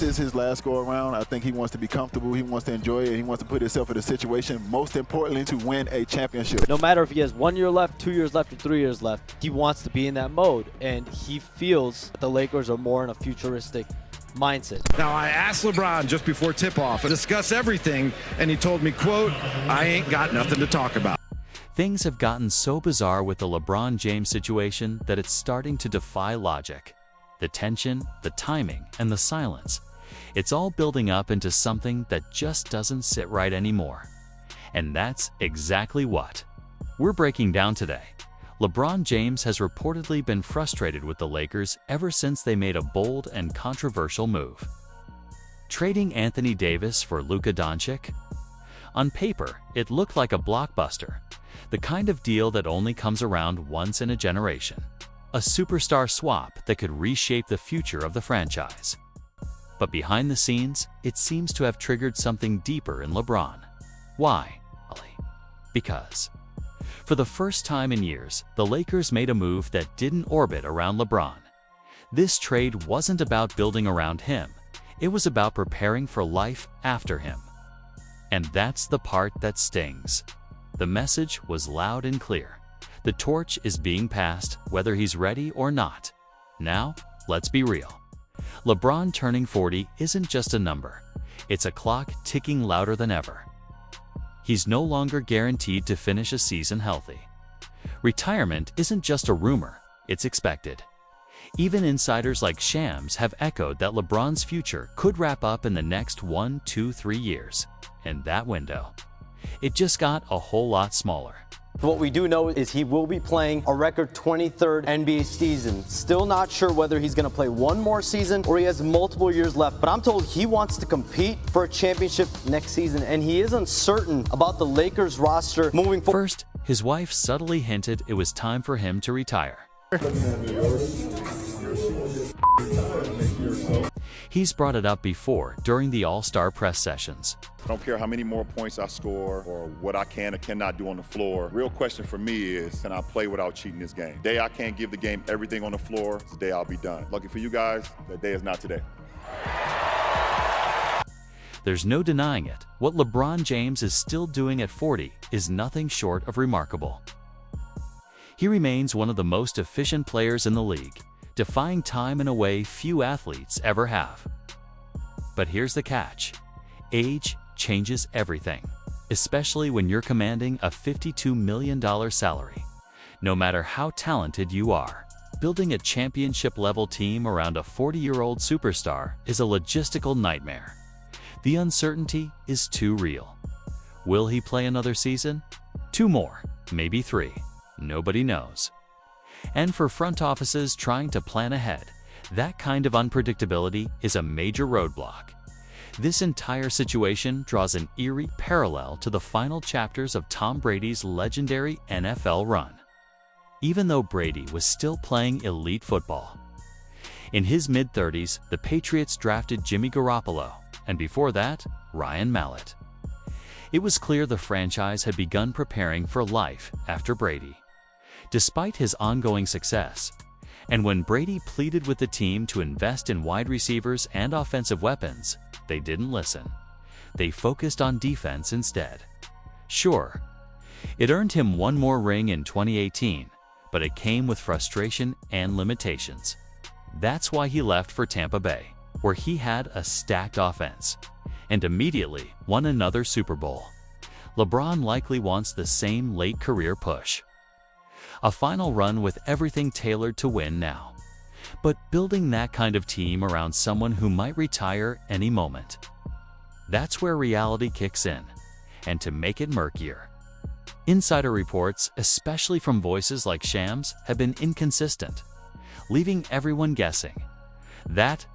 This is his last go around. I think he wants to be comfortable. He wants to enjoy it. He wants to put himself in a situation, most importantly, to win a championship. No matter if he has 1 year left, 2 years left, or 3 years left, he wants to be in that mode. And he feels the Lakers are more in a futuristic mindset. Now, I asked LeBron just before tip-off to discuss everything, and he told me, quote, "I ain't got nothing to talk about." Things have gotten so bizarre with the LeBron James situation that it's starting to defy logic. The tension, the timing, and the silence. It's all building up into something that just doesn't sit right anymore. And that's exactly what we're breaking down today. LeBron James has reportedly been frustrated with the Lakers ever since they made a bold and controversial move. Trading Anthony Davis for Luka Doncic? On paper, it looked like a blockbuster, the kind of deal that only comes around once in a generation. A superstar swap that could reshape the future of the franchise. But behind the scenes, it seems to have triggered something deeper in LeBron. Why? Because for the first time in years, the Lakers made a move that didn't orbit around LeBron. This trade wasn't about building around him. It was about preparing for life after him. And that's the part that stings. The message was loud and clear. The torch is being passed, whether he's ready or not. Now, let's be real. LeBron turning 40 isn't just a number. It's a clock ticking louder than ever. He's no longer guaranteed to finish a season healthy. Retirement isn't just a rumor, it's expected. Even insiders like Shams have echoed that LeBron's future could wrap up in the next 1, 2, 3 years. And that window, it just got a whole lot smaller. What we do know is he will be playing a record 23rd NBA season. Still not sure whether he's going to play one more season or he has multiple years left, but I'm told he wants to compete for a championship next season, and he is uncertain about the Lakers roster moving forward. First, his wife subtly hinted it was time for him to retire. He's brought it up before during the All-Star press sessions. I don't care how many more points I score or what I can or cannot do on the floor. Real question for me is, can I play without cheating this game? The day I can't give the game everything on the floor, it's the day I'll be done. Lucky for you guys, that day is not today. There's no denying it. What LeBron James is still doing at 40 is nothing short of remarkable. He remains one of the most efficient players in the league, defying time in a way few athletes ever have. But here's the catch. Age changes everything, especially when you're commanding a $52 million salary. No matter how talented you are, building a championship-level team around a 40-year-old superstar is a logistical nightmare. The uncertainty is too real. Will he play another season? 2 more, maybe 3. Nobody knows. And for front offices trying to plan ahead, that kind of unpredictability is a major roadblock. This entire situation draws an eerie parallel to the final chapters of Tom Brady's legendary NFL run. Even though Brady was still playing elite football. In his mid-30s, the Patriots drafted Jimmy Garoppolo, and before that, Ryan Mallett. It was clear the franchise had begun preparing for life after Brady. Despite his ongoing success, and when Brady pleaded with the team to invest in wide receivers and offensive weapons, they didn't listen. They focused on defense instead. Sure, it earned him 1 more ring in 2018, but it came with frustration and limitations. That's why he left for Tampa Bay, where he had a stacked offense, and immediately won another Super Bowl. LeBron likely wants the same late career push. A final run with everything tailored to win now. But building that kind of team around someone who might retire any moment. That's where reality kicks in, and to make it murkier. Insider reports, especially from voices like Shams, have been inconsistent, leaving everyone guessing. That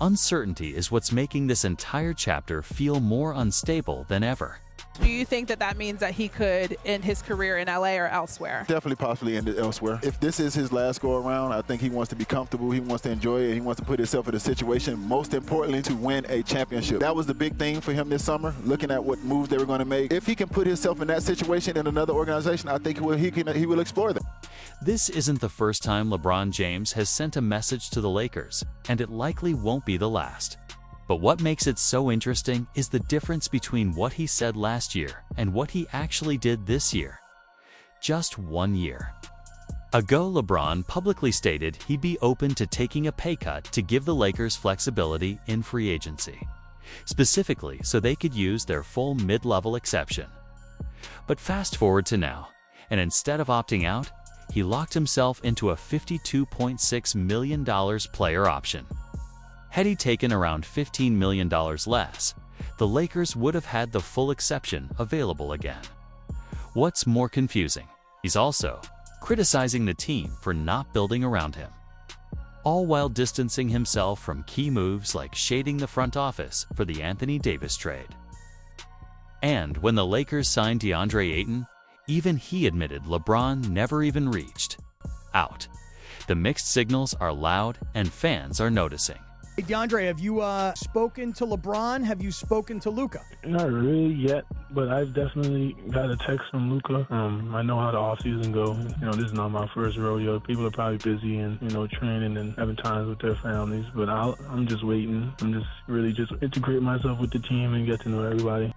uncertainty is what's making this entire chapter feel more unstable than ever. Do you think that that means that he could end his career in LA or elsewhere? Definitely possibly end it elsewhere. If this is his last go around, I think he wants to be comfortable. He wants to enjoy it. He wants to put himself in a situation, most importantly, to win a championship. That was the big thing for him this summer, looking at what moves they were going to make. If he can put himself in that situation in another organization, I think he will explore that. This isn't the first time LeBron James has sent a message to the Lakers, and it likely won't be the last. But what makes it so interesting is the difference between what he said last year and what he actually did this year. Just 1 year ago, LeBron publicly stated he'd be open to taking a pay cut to give the Lakers flexibility in free agency, specifically so they could use their full mid-level exception. But fast forward to now, and instead of opting out, he locked himself into a $52.6 million player option. Had he taken around $15 million less, the Lakers would have had the full exception available again. What's more confusing, he's also criticizing the team for not building around him, all while distancing himself from key moves like shading the front office for the Anthony Davis trade. And when the Lakers signed DeAndre Ayton, even he admitted LeBron never even reached out. The mixed signals are loud and fans are noticing. Hey, DeAndre, have you spoken to LeBron? Have you spoken to Luka? Not really yet, but I've definitely got a text from Luka. I know how the offseason goes. This is not my first rodeo. People are probably busy and, training and having times with their families, but I'm just waiting. I'm just really integrate myself with the team and get to know everybody.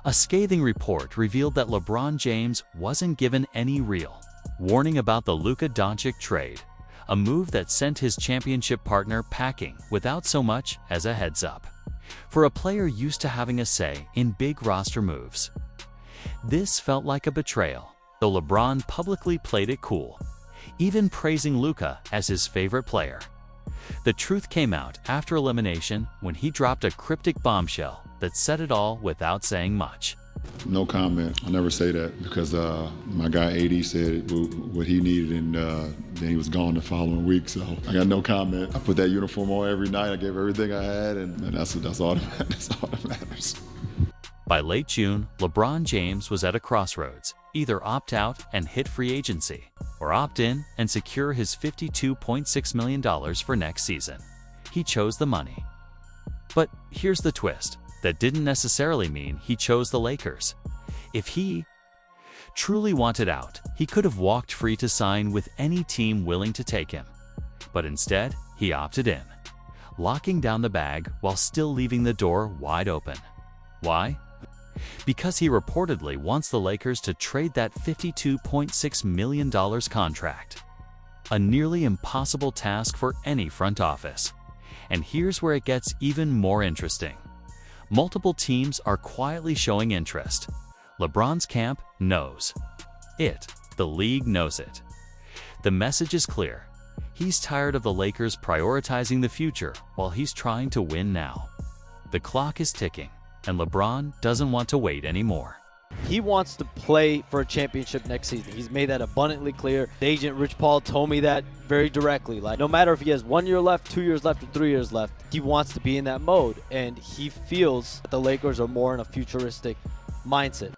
A scathing report revealed that LeBron James wasn't given any real warning about the Luka Doncic trade, a move that sent his championship partner packing without so much as a heads up. For a player used to having a say in big roster moves, this felt like a betrayal, though LeBron publicly played it cool, even praising Luka as his favorite player. The truth came out after elimination when he dropped a cryptic bombshell that said it all without saying much. No comment. I never say that because my guy AD said what he needed, and then he was gone the following week. So I got no comment. I put that uniform on every night. I gave everything I had, and that's all that matters. By late June, LeBron James was at a crossroads: either opt out and hit free agency, or opt in and secure his $52.6 million for next season. He chose the money. But here's the twist. That didn't necessarily mean he chose the Lakers. If he truly wanted out, he could have walked free to sign with any team willing to take him. But instead, he opted in, locking down the bag while still leaving the door wide open. Why? Because he reportedly wants the Lakers to trade that $52.6 million contract. A nearly impossible task for any front office. And here's where it gets even more interesting. Multiple teams are quietly showing interest. LeBron's camp knows it. The league knows it. The message is clear. He's tired of the Lakers prioritizing the future while he's trying to win now. The clock is ticking, and LeBron doesn't want to wait anymore. He wants to play for a championship next season. He's made that abundantly clear. The agent, Rich Paul, told me that very directly. Like, no matter if he has 1 year left, 2 years left, or 3 years left, he wants to be in that mode. And he feels that the Lakers are more in a futuristic mindset.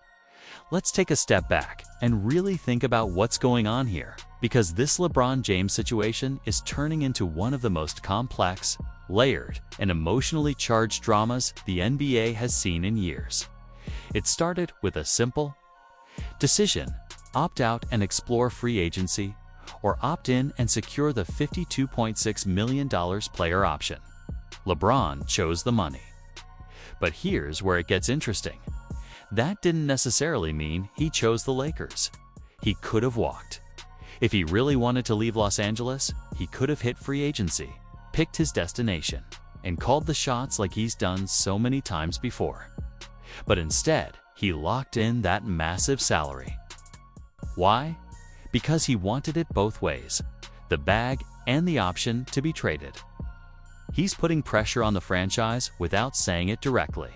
Let's take a step back and really think about what's going on here, because this LeBron James situation is turning into one of the most complex, layered, and emotionally charged dramas the NBA has seen in years. It started with a simple decision: opt out and explore free agency, or opt in and secure the $52.6 million player option. LeBron chose the money. But here's where it gets interesting. That didn't necessarily mean he chose the Lakers. He could have walked. If he really wanted to leave Los Angeles, he could have hit free agency, picked his destination, and called the shots like he's done so many times before. But instead, he locked in that massive salary. Why? Because he wanted it both ways, the bag and the option to be traded. He's putting pressure on the franchise without saying it directly.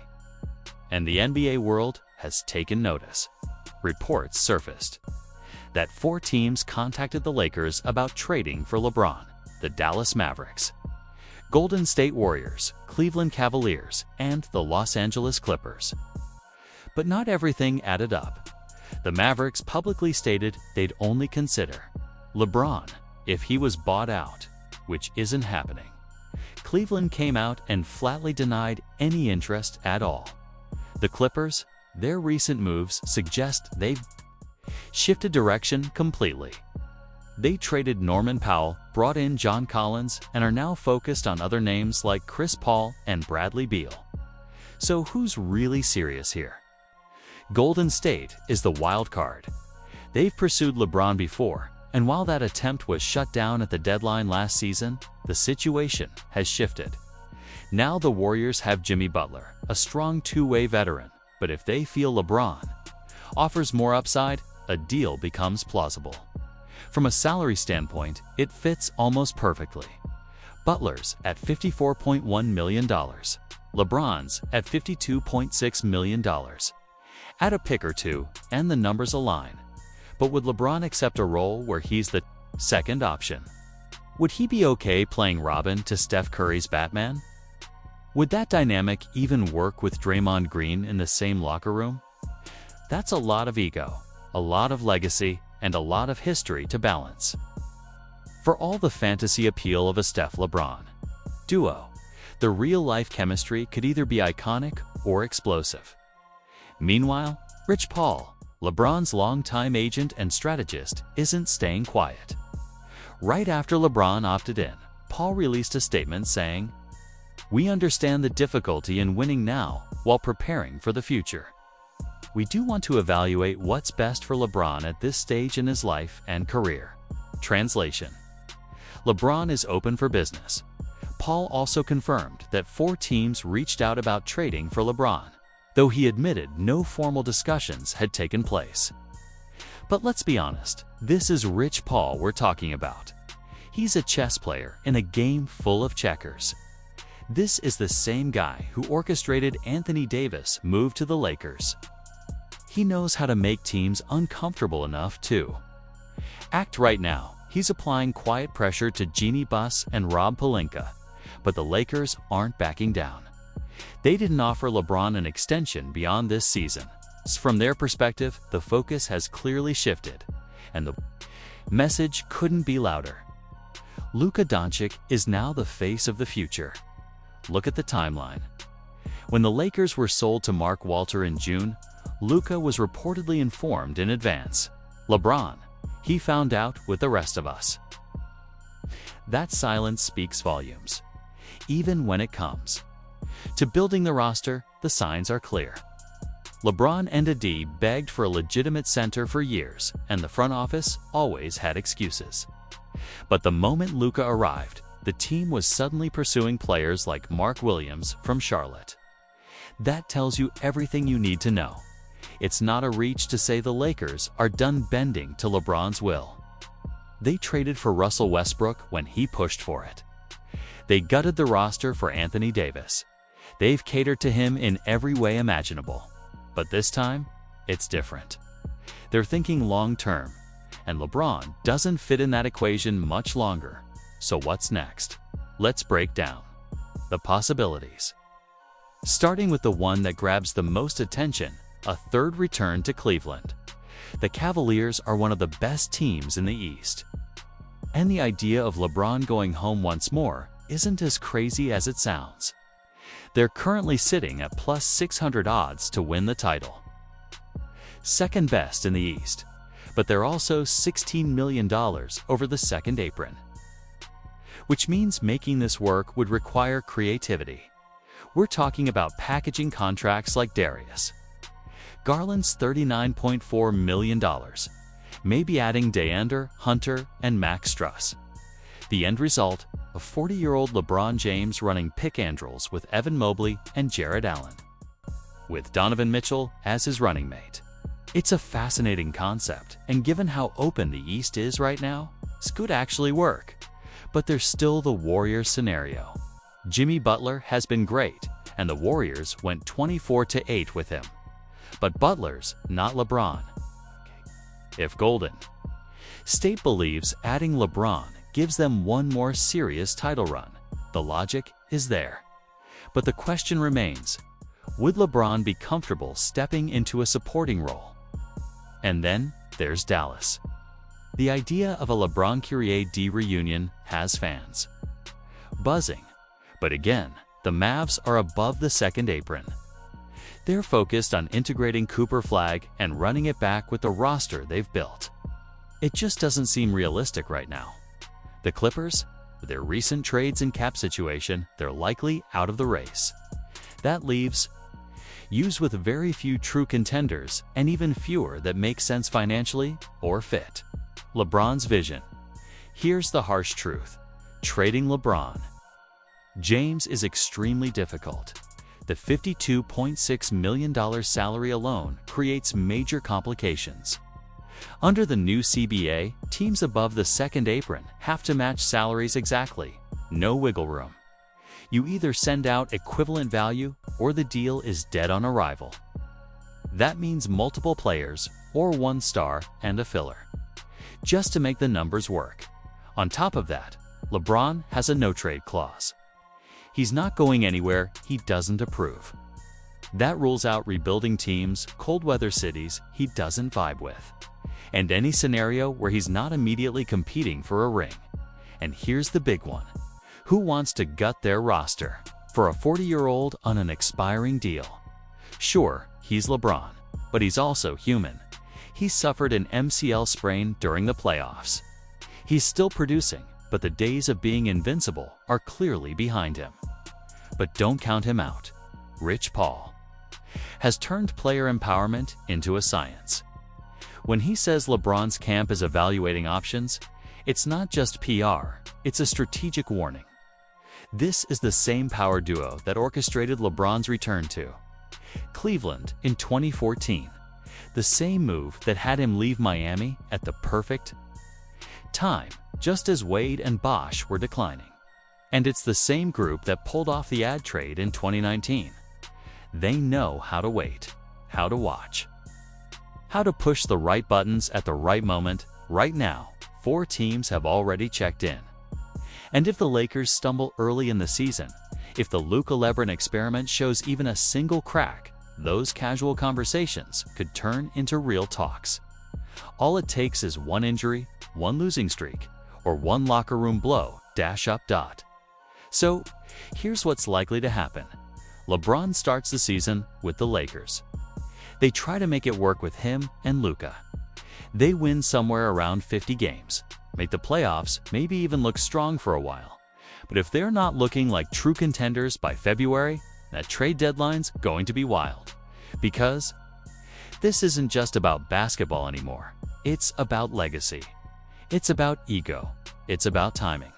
And the NBA world has taken notice. Reports surfaced that 4 teams contacted the Lakers about trading for LeBron: the Dallas Mavericks, Golden State Warriors, Cleveland Cavaliers, and the Los Angeles Clippers. But not everything added up. The Mavericks publicly stated they'd only consider LeBron if he was bought out, which isn't happening. Cleveland came out and flatly denied any interest at all. The Clippers, their recent moves suggest they've shifted direction completely. They traded Norman Powell, brought in John Collins, and are now focused on other names like Chris Paul and Bradley Beal. So who's really serious here? Golden State is the wild card. They've pursued LeBron before, and while that attempt was shut down at the deadline last season, the situation has shifted. Now the Warriors have Jimmy Butler, a strong two-way veteran, but if they feel LeBron offers more upside, a deal becomes plausible. From a salary standpoint, it fits almost perfectly. Butler's at $54.1 million. LeBron's at $52.6 million. Add a pick or two, and the numbers align. But would LeBron accept a role where he's the second option? Would he be okay playing Robin to Steph Curry's Batman? Would that dynamic even work with Draymond Green in the same locker room? That's a lot of ego, a lot of legacy, and a lot of history to balance. For all the fantasy appeal of a Steph-LeBron duo, the real-life chemistry could either be iconic or explosive. Meanwhile, Rich Paul, LeBron's longtime agent and strategist, isn't staying quiet. Right after LeBron opted in, Paul released a statement saying, "We understand the difficulty in winning now while preparing for the future. We do want to evaluate what's best for LeBron at this stage in his life and career." Translation: LeBron is open for business. Paul also confirmed that 4 teams reached out about trading for LeBron, though he admitted no formal discussions had taken place. But let's be honest, this is Rich Paul we're talking about. He's a chess player in a game full of checkers. This is the same guy who orchestrated Anthony Davis' move to the Lakers. He knows how to make teams uncomfortable enough to act. Right now, he's applying quiet pressure to Jeannie Buss and Rob Pelinka, but the Lakers aren't backing down. They didn't offer LeBron an extension beyond this season. From their perspective, the focus has clearly shifted, and the message couldn't be louder. Luka Doncic is now the face of the future. Look at the timeline. When the Lakers were sold to Mark Walter in June, Luka was reportedly informed in advance. LeBron, he found out with the rest of us. That silence speaks volumes. Even when it comes to building the roster, the signs are clear. LeBron and AD begged for a legitimate center for years, and the front office always had excuses. But the moment Luka arrived, the team was suddenly pursuing players like Mark Williams from Charlotte. That tells you everything you need to know. It's not a reach to say the Lakers are done bending to LeBron's will. They traded for Russell Westbrook when he pushed for it. They gutted the roster for Anthony Davis. They've catered to him in every way imaginable. But this time, it's different. They're thinking long-term, and LeBron doesn't fit in that equation much longer. So what's next? Let's break down the possibilities. Starting with the one that grabs the most attention, a third return to Cleveland. The Cavaliers are one of the best teams in the East. And the idea of LeBron going home once more isn't as crazy as it sounds. They're currently sitting at plus 600 odds to win the title. Second best in the East, but they're also $16 million over the second apron. Which means making this work would require creativity. We're talking about packaging contracts like Darius Garland's $39.4 million, maybe adding DeAndre Hunter and Max Strus. The end result, a 40-year-old LeBron James running pick and rolls with Evan Mobley and Jared Allen, with Donovan Mitchell as his running mate. It's a fascinating concept, and given how open the East is right now, this could actually work. But there's still the Warriors scenario. Jimmy Butler has been great, and the Warriors went 24-8 with him. But Butler's not LeBron. If Golden State believes adding LeBron gives them one more serious title run, the logic is there. But the question remains, would LeBron be comfortable stepping into a supporting role? And then there's Dallas. The idea of a LeBron-Kyrie reunion has fans buzzing. But again, the Mavs are above the second apron. They're focused on integrating Cooper Flag and running it back with the roster they've built. It just doesn't seem realistic right now. The Clippers, with their recent trades and cap situation, they're likely out of the race. That leaves U's with very few true contenders and even fewer that make sense financially or fit. LeBron's vision. Here's the harsh truth. Trading LeBron James is extremely difficult. The $52.6 million salary alone creates major complications. Under the new CBA, teams above the second apron have to match salaries exactly. No wiggle room. You either send out equivalent value or the deal is dead on arrival. That means multiple players or one star and a filler, just to make the numbers work. On top of that, LeBron has a no-trade clause. He's not going anywhere he doesn't approve. That rules out rebuilding teams, cold weather cities he doesn't vibe with, and any scenario where he's not immediately competing for a ring. And here's the big one. Who wants to gut their roster for a 40-year-old on an expiring deal? Sure, he's LeBron, but he's also human. He suffered an MCL sprain during the playoffs. He's still producing, but the days of being invincible are clearly behind him. But don't count him out. Rich Paul has turned player empowerment into a science. When he says LeBron's camp is evaluating options, it's not just PR, it's a strategic warning. This is the same power duo that orchestrated LeBron's return to Cleveland in 2014, the same move that had him leave Miami at the perfect time, just as Wade and Bosh were declining. And it's the same group that pulled off the ad trade in 2019. They know how to wait, how to watch, how to push the right buttons at the right moment. Right now, 4 teams have already checked in. And if the Lakers stumble early in the season, if the Luka LeBron experiment shows even a single crack, those casual conversations could turn into real talks. All it takes is one injury, one losing streak, or one locker room blow --. So, here's what's likely to happen. LeBron starts the season with the Lakers. They try to make it work with him and Luka. They win somewhere around 50 games, make the playoffs, maybe even look strong for a while. But if they're not looking like true contenders by February, that trade deadline's going to be wild. Because this isn't just about basketball anymore. It's about legacy. It's about ego. It's about timing.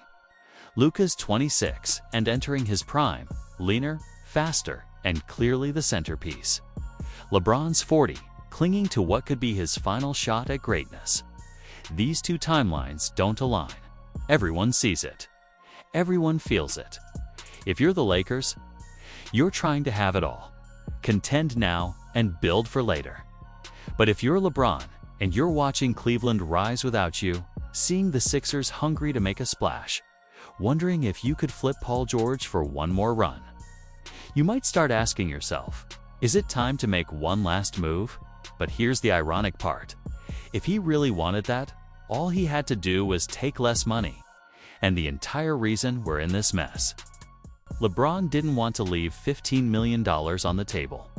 Luka's 26 and entering his prime, leaner, faster, and clearly the centerpiece. LeBron's 40, clinging to what could be his final shot at greatness. These two timelines don't align. Everyone sees it. Everyone feels it. If you're the Lakers, you're trying to have it all. Contend now and build for later. But if you're LeBron and you're watching Cleveland rise without you, seeing the Sixers hungry to make a splash, wondering if you could flip Paul George for one more run, you might start asking yourself, is it time to make one last move? But here's the ironic part. If he really wanted that, all he had to do was take less money. And the entire reason we're in this mess. LeBron didn't want to leave $15 million on the table.